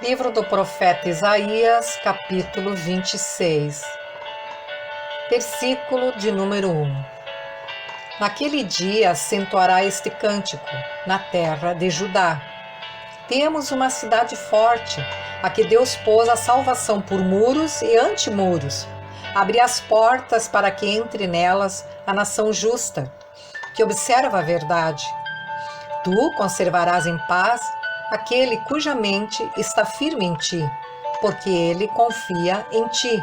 Livro do profeta Isaías, capítulo 26, versículo de número 1. Naquele dia acentuará este cântico na terra de Judá. Temos uma cidade forte, a que Deus pôs a salvação por muros e antimuros. Abri as portas para que entre nelas a nação justa, que observa a verdade. Tu conservarás em paz aquele cuja mente está firme em ti, porque ele confia em ti.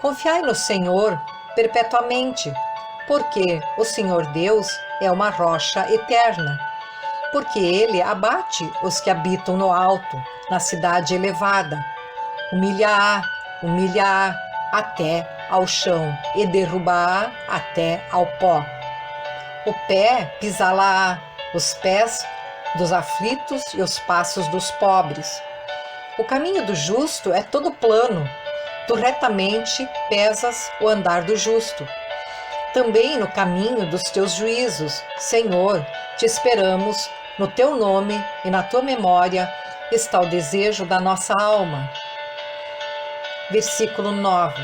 Confiai no Senhor perpetuamente, porque o Senhor Deus é uma rocha eterna. Porque ele abate os que habitam no alto, na cidade elevada. Humilha-a até ao chão e derruba-a até ao pó. O pé pisá-la-á, os pés dos aflitos e os passos dos pobres. O caminho do justo é todo plano, tu retamente pesas o andar do justo. Também no caminho dos teus juízos, Senhor, te esperamos, no teu nome e na tua memória está o desejo da nossa alma. Versículo 9.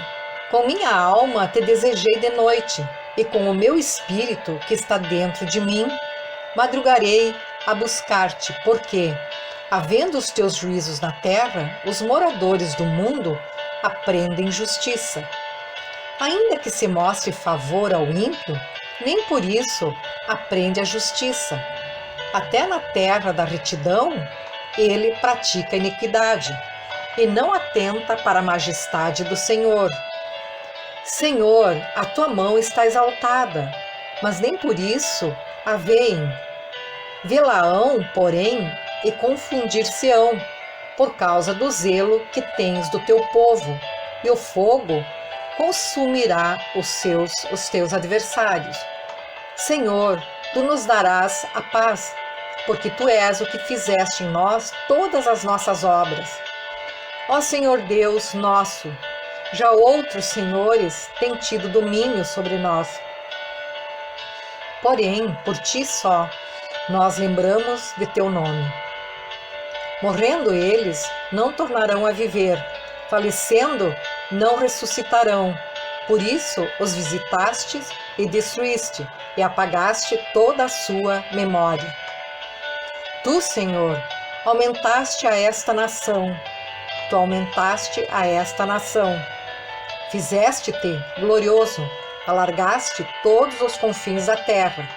Com minha alma te desejei de noite, e com o meu espírito que está dentro de mim, madrugarei a buscar-te, porque, havendo os teus juízos na terra, os moradores do mundo aprendem justiça. Ainda que se mostre favor ao ímpio, nem por isso aprende a justiça. Até na terra da retidão, ele pratica iniquidade, e não atenta para a majestade do Senhor. Senhor, a tua mão está exaltada, mas nem por isso a veem. Vê-la-ão, porém, e confundir-se-ão, por causa do zelo que tens do teu povo, e o fogo consumirá os teus adversários. Senhor, tu nos darás a paz, porque tu és o que fizeste em nós todas as nossas obras. Ó Senhor Deus nosso, já outros senhores têm tido domínio sobre nós. Porém, por ti só, nós lembramos de teu nome. Morrendo eles, não tornarão a viver, falecendo, não ressuscitarão. Por isso os visitastes e destruíste, e apagaste toda a sua memória. Tu, Senhor, aumentaste a esta nação. Tu aumentaste a esta nação. Fizeste-te glorioso, alargaste todos os confins da terra.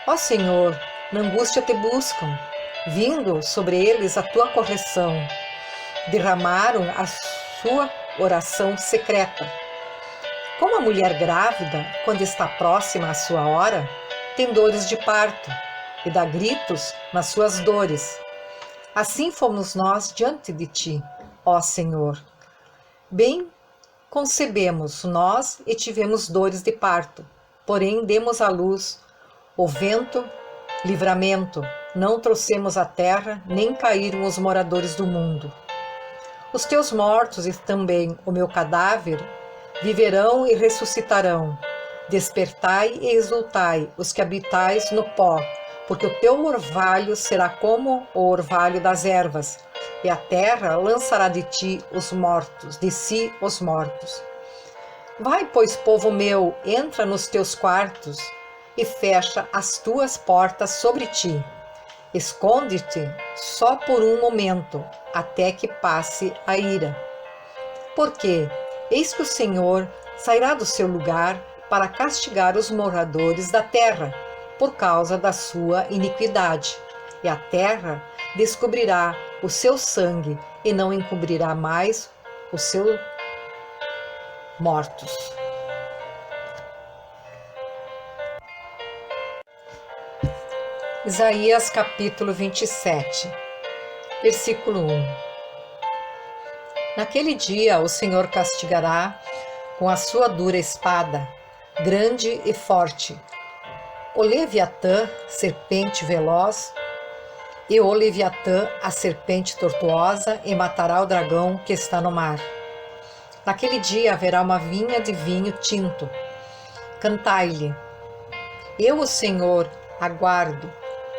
Ó Senhor, na angústia te buscam, vindo sobre eles a tua correção. Derramaram a sua oração secreta. Como a mulher grávida, quando está próxima à sua hora, tem dores de parto e dá gritos nas suas dores. Assim fomos nós diante de ti, ó Senhor. Bem concebemos nós e tivemos dores de parto, porém demos à luz o vento, livramento, não trouxemos a terra, nem caíram os moradores do mundo. Os teus mortos e também o meu cadáver viverão e ressuscitarão. Despertai e exultai, os que habitais no pó, porque o teu orvalho será como o orvalho das ervas, e a terra lançará de ti os mortos, de si os mortos. Vai, pois, povo meu, entra nos teus quartos, e fecha as tuas portas sobre ti. Esconde-te só por um momento, até que passe a ira. Porque, eis que o Senhor sairá do seu lugar para castigar os moradores da terra, por causa da sua iniquidade. E a terra descobrirá o seu sangue, e não encobrirá mais os seus mortos. Isaías capítulo 27, versículo 1. Naquele dia o Senhor castigará com a sua dura espada, grande e forte, o Leviatã, serpente veloz, e o Leviatã, a serpente tortuosa, e matará o dragão que está no mar. Naquele dia haverá uma vinha de vinho tinto. Cantai-lhe. Eu, o Senhor, aguardo,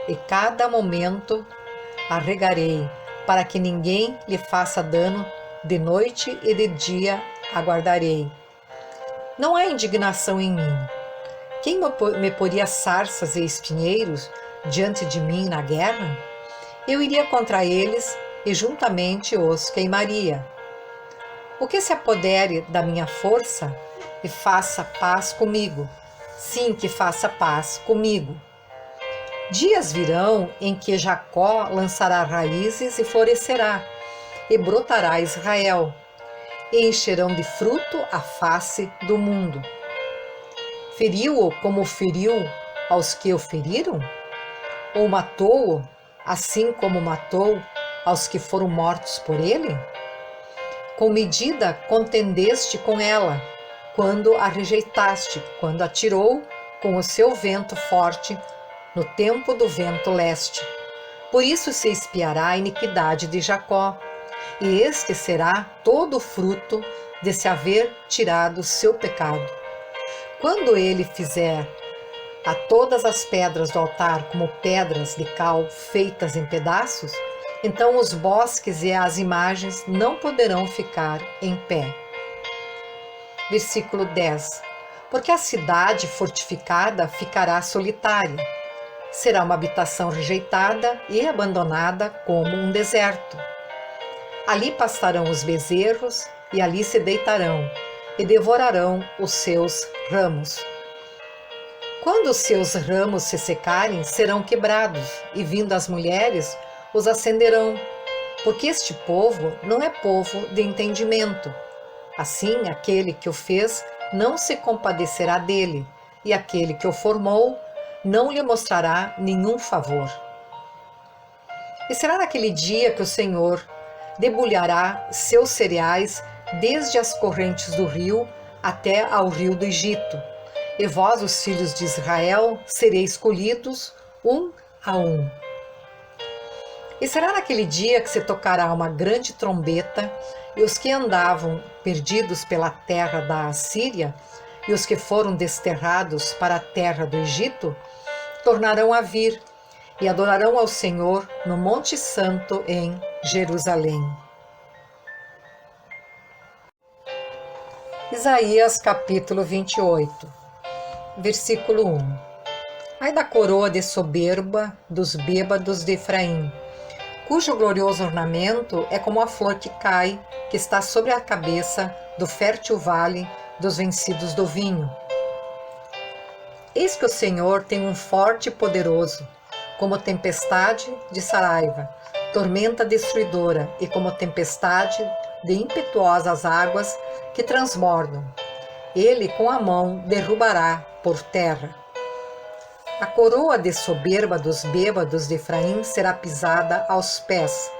e cada momento a regarei, para que ninguém lhe faça dano, de noite e de dia aguardarei. Não há indignação em mim. Quem me poria sarças e espinheiros diante de mim na guerra? Eu iria contra eles e juntamente os queimaria. O que se apodere da minha força e faça paz comigo. Sim, que faça paz comigo. Dias virão em que Jacó lançará raízes e florescerá, e brotará Israel, e encherão de fruto a face do mundo. Feriu-o como feriu aos que o feriram? Ou matou-o assim como matou aos que foram mortos por ele? Com medida contendeste com ela, quando a rejeitaste, quando atirou com o seu vento forte no tempo do vento leste. Por isso se espiará a iniquidade de Jacó, e este será todo o fruto de se haver tirado seu pecado. Quando ele fizer a todas as pedras do altar como pedras de cal feitas em pedaços, então os bosques e as imagens não poderão ficar em pé. Versículo 10. Porque a cidade fortificada ficará solitária, será uma habitação rejeitada e abandonada como um deserto. Ali pastarão os bezerros e ali se deitarão e devorarão os seus ramos. Quando os seus ramos se secarem, serão quebrados, e vindo as mulheres, os acenderão, porque este povo não é povo de entendimento. Assim, aquele que o fez não se compadecerá dele, e aquele que o formou não lhe mostrará nenhum favor. E será naquele dia que o Senhor debulhará seus cereais desde as correntes do rio até ao rio do Egito. E vós, os filhos de Israel, sereis escolhidos um a um. E será naquele dia que se tocará uma grande trombeta, e os que andavam perdidos pela terra da Assíria, e os que foram desterrados para a terra do Egito, tornarão a vir, e adorarão ao Senhor no Monte Santo em Jerusalém. Isaías capítulo 28, versículo 1. Ai da coroa de soberba dos bêbados de Efraim, cujo glorioso ornamento é como a flor que cai, que está sobre a cabeça do fértil vale dos vencidos do vinho. Eis que o Senhor tem um forte e poderoso, como tempestade de Saraiva, tormenta destruidora, e como tempestade de impetuosas águas que transbordam. Ele com a mão derrubará por terra. A coroa de soberba dos bêbados de Efraim será pisada aos pés.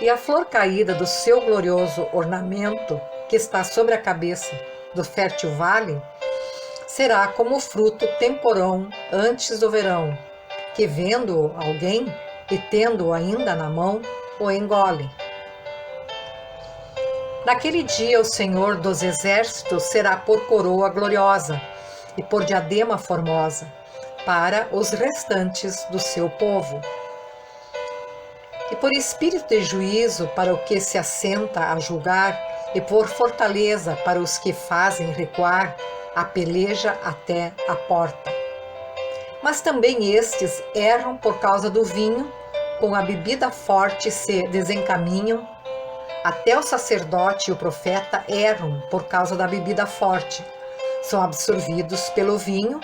E a flor caída do seu glorioso ornamento, que está sobre a cabeça do fértil vale, será como o fruto temporão antes do verão, que vendo alguém e tendo-o ainda na mão, o engole. Naquele dia o Senhor dos exércitos será por coroa gloriosa e por diadema formosa para os restantes do seu povo, e por espírito de juízo para o que se assenta a julgar, e por fortaleza para os que fazem recuar a peleja até a porta. Mas também estes erram por causa do vinho, com a bebida forte se desencaminham. Até o sacerdote e o profeta erram por causa da bebida forte. São absorvidos pelo vinho,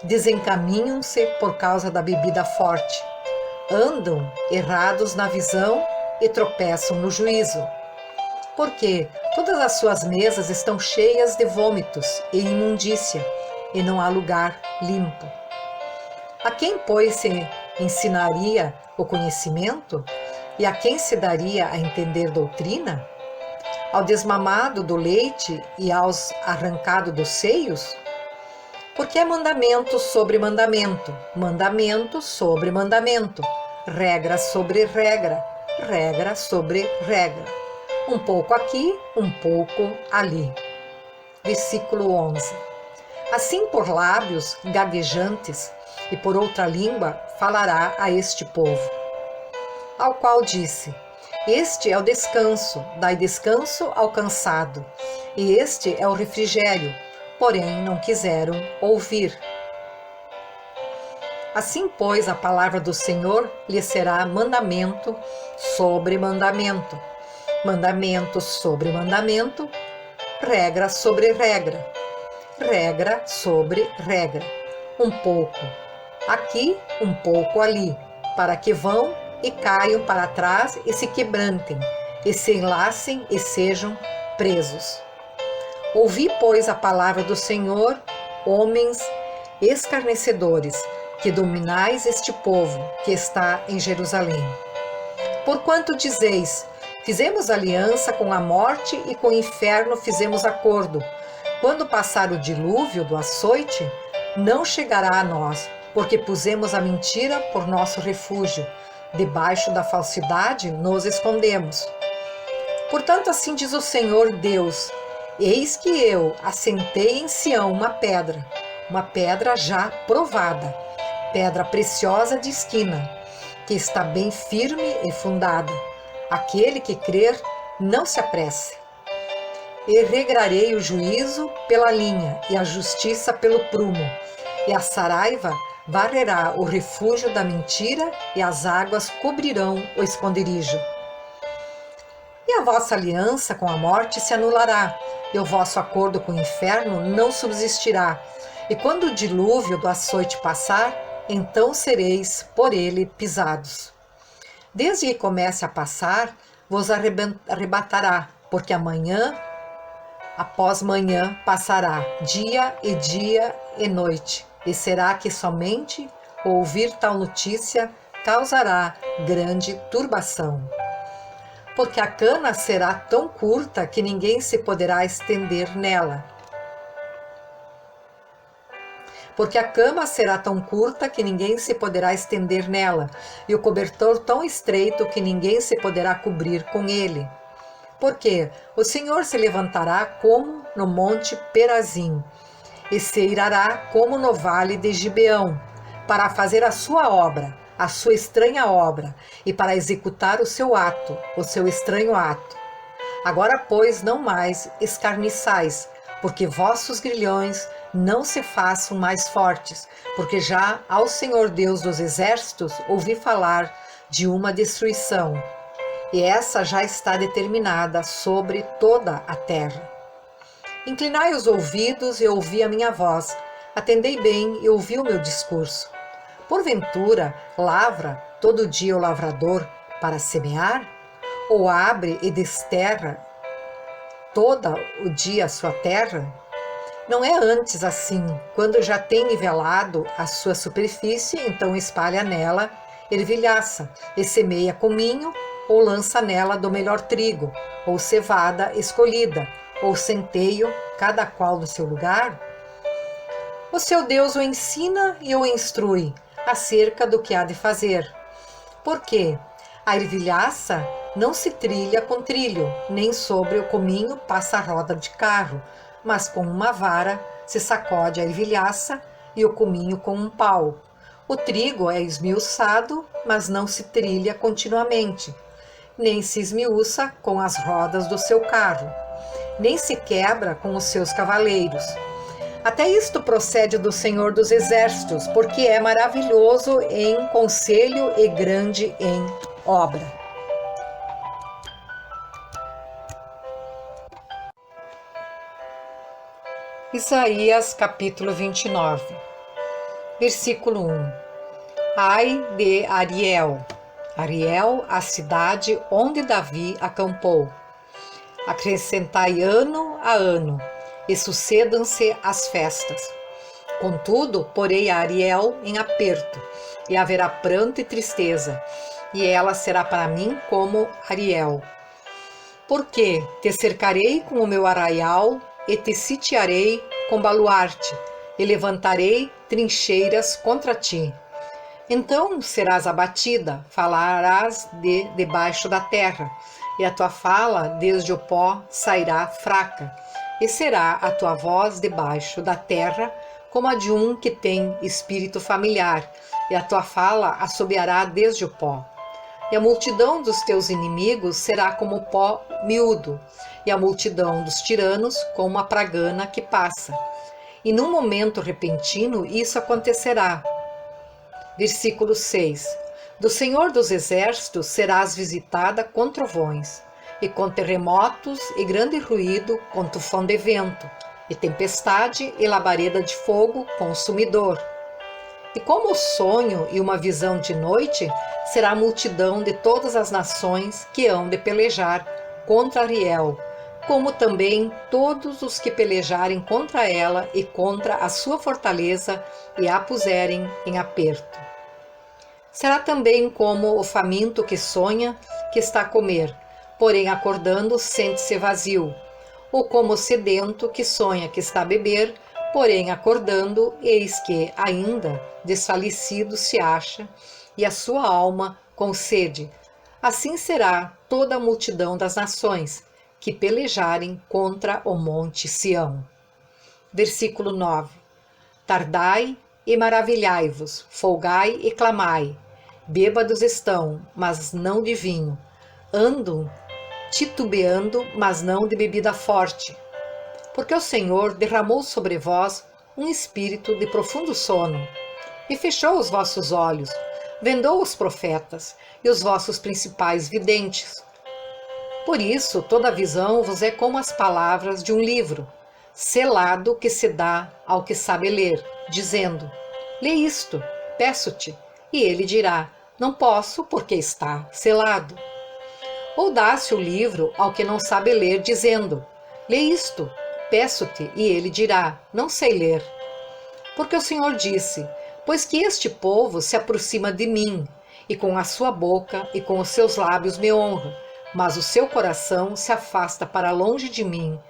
desencaminham-se por causa da bebida forte. Andam errados na visão e tropeçam no juízo. Porque todas as suas mesas estão cheias de vômitos e imundícia, e não há lugar limpo. A quem, pois, se ensinaria o conhecimento? E a quem se daria a entender doutrina? Ao desmamado do leite e aos arrancados dos seios? Porque é mandamento sobre mandamento, mandamento sobre mandamento, regra sobre regra, regra sobre regra. Um pouco aqui, um pouco ali. Versículo 11. Assim por lábios gaguejantes e por outra língua falará a este povo. ao qual disse: Este é o descanso, dai descanso ao cansado, e este é o refrigério, porém não quiseram ouvir. Assim, pois, a palavra do Senhor lhe será mandamento sobre mandamento, mandamento sobre mandamento, regra sobre regra, regra sobre regra, um pouco aqui, um pouco ali, para que vão e caiam para trás e se quebrantem, e se enlacem e sejam presos. Ouvi, pois, a palavra do Senhor, homens escarnecedores, que dominais este povo que está em Jerusalém. Porquanto dizeis: fizemos aliança com a morte e com o inferno fizemos acordo. Quando passar o dilúvio do açoite, não chegará a nós, porque pusemos a mentira por nosso refúgio. Debaixo da falsidade nos escondemos. Portanto, assim diz o Senhor Deus: eis que eu assentei em Sião uma pedra já provada, pedra preciosa de esquina, que está bem firme e fundada. Aquele que crer, não se apresse. E regrarei o juízo pela linha, e a justiça pelo prumo, e a saraiva varrerá o refúgio da mentira, e as águas cobrirão o esconderijo. E a vossa aliança com a morte se anulará, e o vosso acordo com o inferno não subsistirá. E quando o dilúvio do açoite passar, então sereis por ele pisados. Desde que comece a passar, vos arrebatará, porque amanhã após manhã passará, dia e noite, e será que somente ouvir tal notícia causará grande turbação. Porque a cana será tão curta que ninguém se poderá estender nela. Porque a cama será tão curta que ninguém se poderá estender nela, e o cobertor tão estreito que ninguém se poderá cobrir com ele. Porque o Senhor se levantará como no monte Perazim, e se irará como no vale de Gibeão, para fazer a sua obra, a sua estranha obra, e para executar o seu ato, o seu estranho ato. Agora, pois, não mais escarniçais, porque vossos grilhões não se façam mais fortes, porque já ao Senhor Deus dos exércitos ouvi falar de uma destruição, e essa já está determinada sobre toda a terra. Inclinai os ouvidos e ouvi a minha voz, atendei bem e ouvi o meu discurso. Porventura, lavra todo dia o lavrador para semear? Ou abre e desterra todo o dia a sua terra? Não é antes assim, quando já tem nivelado a sua superfície, então espalha nela ervilhaça, e semeia cominho, ou lança nela do melhor trigo, ou cevada escolhida, ou centeio, cada qual no seu lugar? O seu Deus o ensina e o instrui acerca do que há de fazer. Porque a ervilhaça não se trilha com trilho, nem sobre o cominho passa a roda de carro, mas com uma vara se sacode a ervilhaça e o cominho com um pau. O trigo é esmiuçado, mas não se trilha continuamente, nem se esmiuça com as rodas do seu carro, nem se quebra com os seus cavaleiros. Até isto procede do Senhor dos Exércitos, porque é maravilhoso em conselho e grande em obra. Isaías capítulo 29, versículo 1. Ai de Ariel, Ariel, a cidade onde Davi acampou. Acrescentai ano a ano, e sucedam-se as festas. Contudo, porei a Ariel em aperto, e haverá pranto e tristeza, e ela será para mim como Ariel. Porque te cercarei com o meu arraial, e te sitiarei com baluarte, e levantarei trincheiras contra ti. Então serás abatida, falarás debaixo da terra, e a tua fala desde o pó sairá fraca, e será a tua voz debaixo da terra como a de um que tem espírito familiar, e a tua fala assobiará desde o pó. E a multidão dos teus inimigos será como pó miúdo, e a multidão dos tiranos como uma pragana que passa. E num momento repentino isso acontecerá. Versículo 6. Do Senhor dos Exércitos serás visitada com trovões, e com terremotos e grande ruído, com tufão de vento, e tempestade e labareda de fogo consumidor. E como o sonho e uma visão de noite, será a multidão de todas as nações que hão de pelejar contra Ariel, como também todos os que pelejarem contra ela e contra a sua fortaleza e a puserem em aperto. Será também como o faminto que sonha que está a comer, porém acordando sente-se vazio, ou como o sedento que sonha que está a beber, porém acordando, eis que ainda desfalecido se acha, e a sua alma com sede. Assim será toda a multidão das nações que pelejarem contra o monte Sião. Versículo 9. Tardai e maravilhai-vos, folgai e clamai. Bêbados estão, mas não de vinho. Andam titubeando, mas não de bebida forte. Porque o Senhor derramou sobre vós um espírito de profundo sono, e fechou os vossos olhos, vendou os profetas e os vossos principais videntes. Por isso, toda visão vos é como as palavras de um livro, selado que se dá ao que sabe ler, dizendo: lê isto, peço-te, e ele dirá: não posso, porque está selado. Ou dá-se o livro ao que não sabe ler, dizendo: lê isto, peço-te, e ele dirá: não sei ler. Porque o Senhor disse: pois que este povo se aproxima de mim, e com a sua boca e com os seus lábios me honra, mas o seu coração se afasta para longe de mim,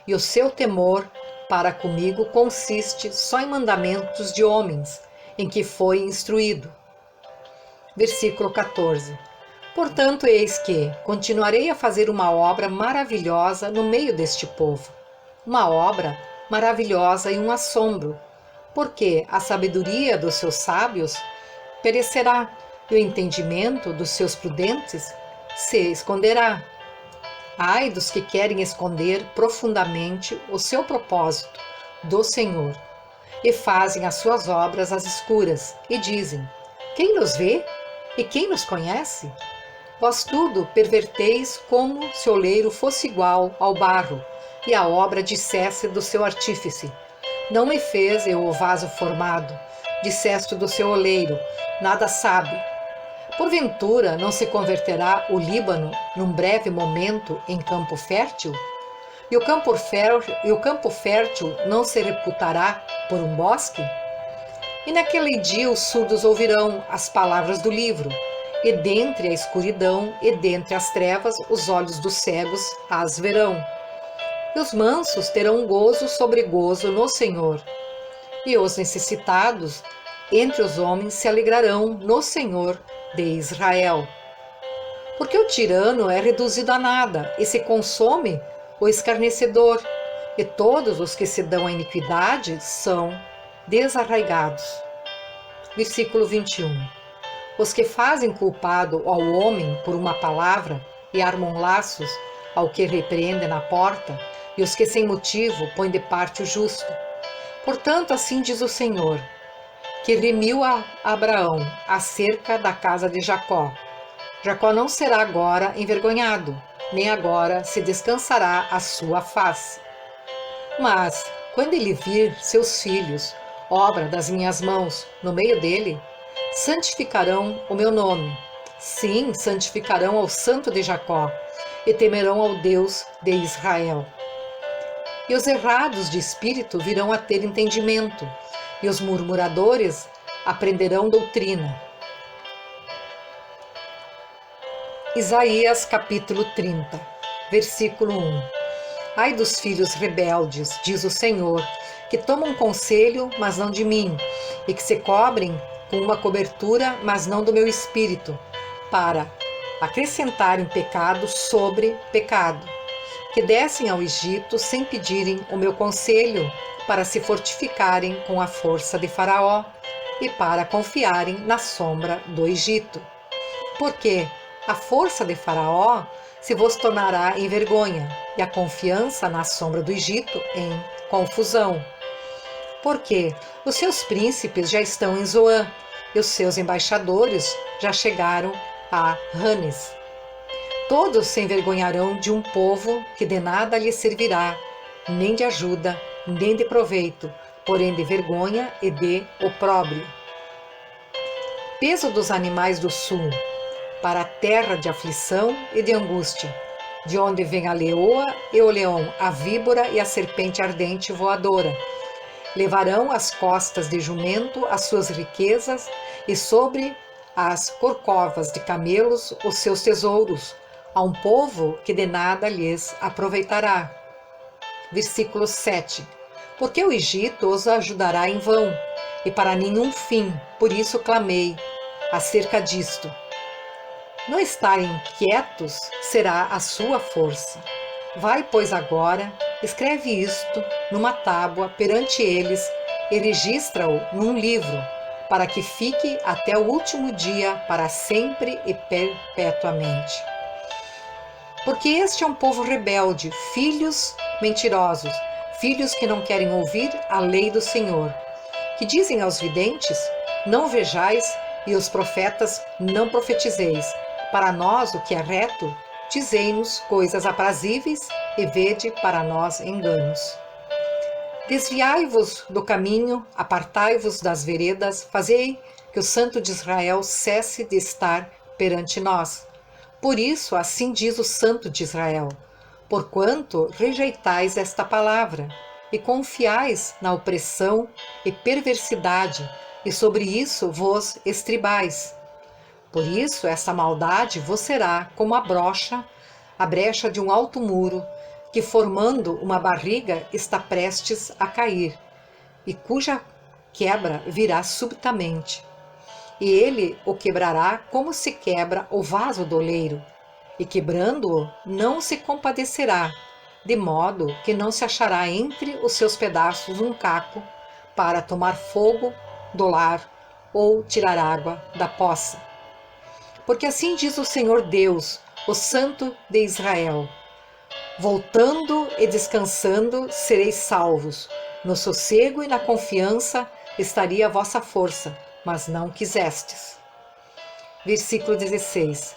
e o seu temor para comigo consiste só em mandamentos de homens, em que foi instruído. Versículo 14. Portanto, eis que continuarei a fazer uma obra maravilhosa no meio deste povo, uma obra maravilhosa e um assombro, porque a sabedoria dos seus sábios perecerá, e o entendimento dos seus prudentes se esconderá. Ai dos que querem esconder profundamente o seu propósito do Senhor, e fazem as suas obras às escuras, e dizem: quem nos vê? E quem nos conhece? Vós tudo perverteis como se o oleiro fosse igual ao barro, e a obra dissesse do seu artífice: não me fez eu o vaso formado. Disseste do seu oleiro: nada sabe. Porventura não se converterá o Líbano num breve momento em campo fértil? E o campo fértil não se reputará por um bosque? E naquele dia os surdos ouvirão as palavras do livro, e dentre a escuridão e dentre as trevas os olhos dos cegos as verão. E os mansos terão gozo sobre gozo no Senhor, e os necessitados entre os homens se alegrarão no Senhor de Israel. Porque o tirano é reduzido a nada, e se consome o escarnecedor, e todos os que se dão à iniquidade são desarraigados. Versículo 21. Os que fazem culpado ao homem por uma palavra e armam laços ao que repreende na porta, e os que sem motivo põem de parte o justo. Portanto, assim diz o Senhor, que remiu a Abraão acerca da casa de Jacó. Jacó não será agora envergonhado, nem agora se descansará a sua face. Mas, quando ele vir seus filhos, obra das minhas mãos, no meio dele, santificarão o meu nome. Sim, santificarão ao Santo de Jacó, e temerão ao Deus de Israel. E os errados de espírito virão a ter entendimento, e os murmuradores aprenderão doutrina. Isaías capítulo 30, versículo 1. Ai dos filhos rebeldes, diz o Senhor, que tomam conselho, mas não de mim, e que se cobrem com uma cobertura, mas não do meu espírito, para acrescentarem pecado sobre pecado, que descem ao Egito sem pedirem o meu conselho, para se fortificarem com a força de Faraó e para confiarem na sombra do Egito. Porque A força de Faraó se vos tornará em vergonha, e a confiança na sombra do Egito em confusão. Porque os seus príncipes já estão em Zoã, e os seus embaixadores já chegaram a Ranes. Todos se envergonharão de um povo que de nada lhes servirá, nem de ajuda, nem de proveito, porém de vergonha e de opróbrio. Peso dos animais do sul, para a terra de aflição e de angústia, de onde vem a leoa e o leão, a víbora e a serpente ardente voadora. Levarão às costas de jumento as suas riquezas e sobre as corcovas de camelos os seus tesouros, a um povo que de nada lhes aproveitará. Versículo 7. Porque o Egito os ajudará em vão, e para nenhum fim, por isso clamei acerca disto. Não estarem quietos será a sua força. Vai, pois, agora, escreve isto numa tábua perante eles e registra-o num livro, para que fique até o último dia, para sempre e perpetuamente. Porque este é um povo rebelde, filhos mentirosos, filhos que não querem ouvir a lei do Senhor, que dizem aos videntes, não vejais, e os profetas, não profetizeis. Para nós o que é reto, dizei-nos coisas aprazíveis, e vede para nós enganos. Desviai-vos do caminho, apartai-vos das veredas, fazei que o Santo de Israel cesse de estar perante nós. Por isso, assim diz o Santo de Israel, porquanto rejeitais esta palavra, e confiais na opressão e perversidade, e sobre isso vos estribais. Por isso, essa maldade vos será como a brecha de um alto muro, que formando uma barriga está prestes a cair, e cuja quebra virá subitamente. E ele o quebrará como se quebra o vaso do oleiro, e quebrando-o não se compadecerá, de modo que não se achará entre os seus pedaços um caco para tomar fogo do lar ou tirar água da poça. Porque assim diz o Senhor Deus, o Santo de Israel: voltando e descansando sereis salvos, no sossego e na confiança estaria a vossa força, mas não quisestes. Versículo 16.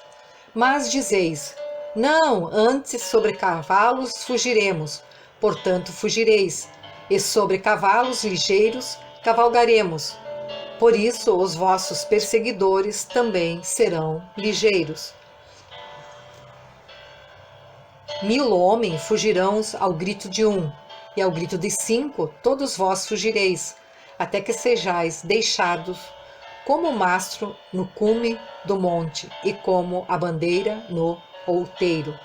Mas dizeis, não, antes sobre cavalos fugiremos, portanto fugireis, e sobre cavalos ligeiros cavalgaremos. Por isso os vossos perseguidores também serão ligeiros. 1000 homens fugirão ao grito de um, e ao grito de 5 todos vós fugireis, até que sejais deixados como o mastro no cume do monte, e como a bandeira no outeiro.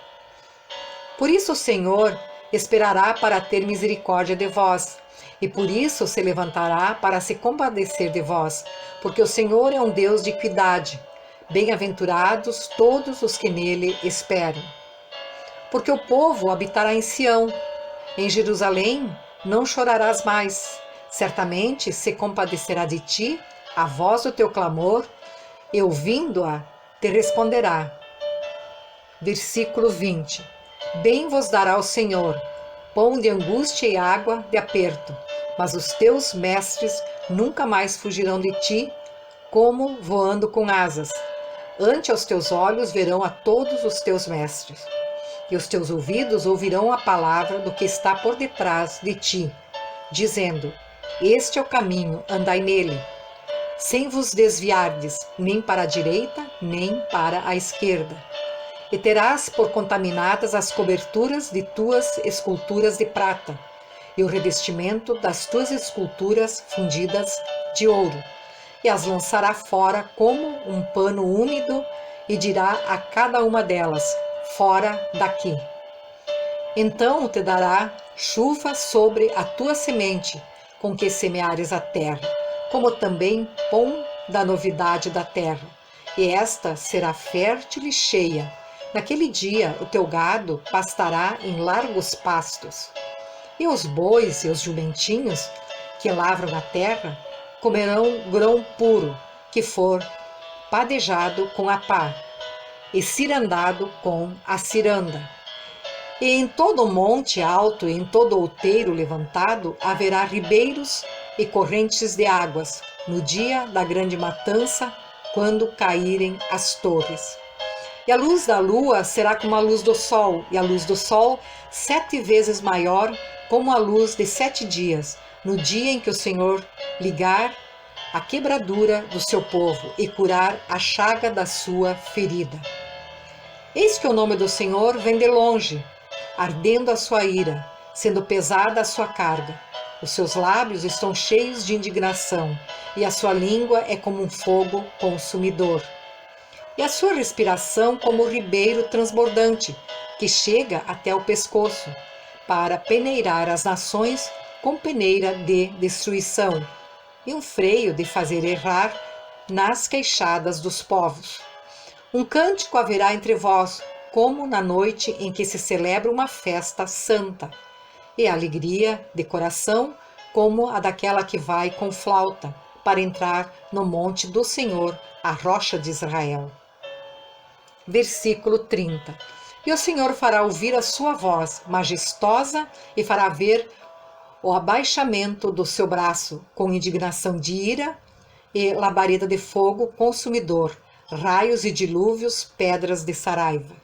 Por isso o Senhor esperará para ter misericórdia de vós, e por isso se levantará para se compadecer de vós, porque o Senhor é um Deus de equidade. Bem-aventurados todos os que nele esperam. Porque o povo habitará em Sião, em Jerusalém não chorarás mais. Certamente se compadecerá de ti a voz do teu clamor, e ouvindo-a te responderá. Versículo 20. Bem vos dará o Senhor, pão de angústia e água de aperto, mas os teus mestres nunca mais fugirão de ti, como voando com asas. Ante aos teus olhos verão a todos os teus mestres, e os teus ouvidos ouvirão a palavra do que está por detrás de ti, dizendo, este é o caminho, andai nele, sem vos desviardes, nem para a direita, nem para a esquerda. E terás por contaminadas as coberturas de tuas esculturas de prata, e o revestimento das tuas esculturas fundidas de ouro, e as lançará fora como um pano úmido, e dirá a cada uma delas, fora daqui. Então te dará chuva sobre a tua semente, com que semeares a terra, como também pão da novidade da terra, e esta será fértil e cheia. Naquele dia o teu gado pastará em largos pastos, e os bois e os jumentinhos que lavram a terra comerão grão puro, que for padejado com a pá. e cirandado com a ciranda. E em todo o monte alto e em todo outeiro levantado haverá ribeiros e correntes de águas, no dia da grande matança, quando caírem as torres. E a luz da lua será como a luz do sol, e a luz do sol 7 vezes maior, como a luz de 7 dias, no dia em que o Senhor ligar a quebradura do seu povo e curar a chaga da sua ferida. Eis que o nome do Senhor vem de longe, ardendo a sua ira, sendo pesada a sua carga. Os seus lábios estão cheios de indignação, e a sua língua é como um fogo consumidor. E a sua respiração como o ribeiro transbordante, que chega até o pescoço, para peneirar as nações com peneira de destruição, e um freio de fazer errar nas queixadas dos povos. Um cântico haverá entre vós, como na noite em que se celebra uma festa santa, e a alegria de coração, como a daquela que vai com flauta, para entrar no monte do Senhor, a rocha de Israel. Versículo 30. E o Senhor fará ouvir a sua voz majestosa e fará ver o abaixamento do seu braço com indignação de ira e labareda de fogo consumidor, raios e dilúvios, pedras de saraiva.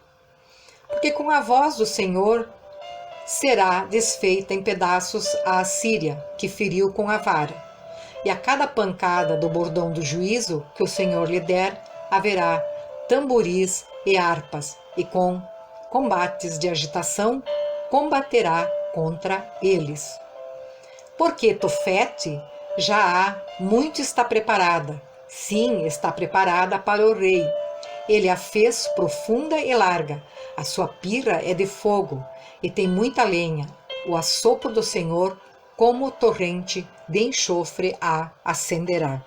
Porque com a voz do Senhor será desfeita em pedaços a Assíria, que feriu com a vara. E a cada pancada do bordão do juízo que o Senhor lhe der, haverá tamboris e harpas, e com combates de agitação combaterá contra eles. Porque Tofete já há, muito está preparada, sim, está preparada para o rei. Ele a fez profunda e larga, a sua pira é de fogo, e tem muita lenha. O assopro do Senhor, como torrente de enxofre, a acenderá.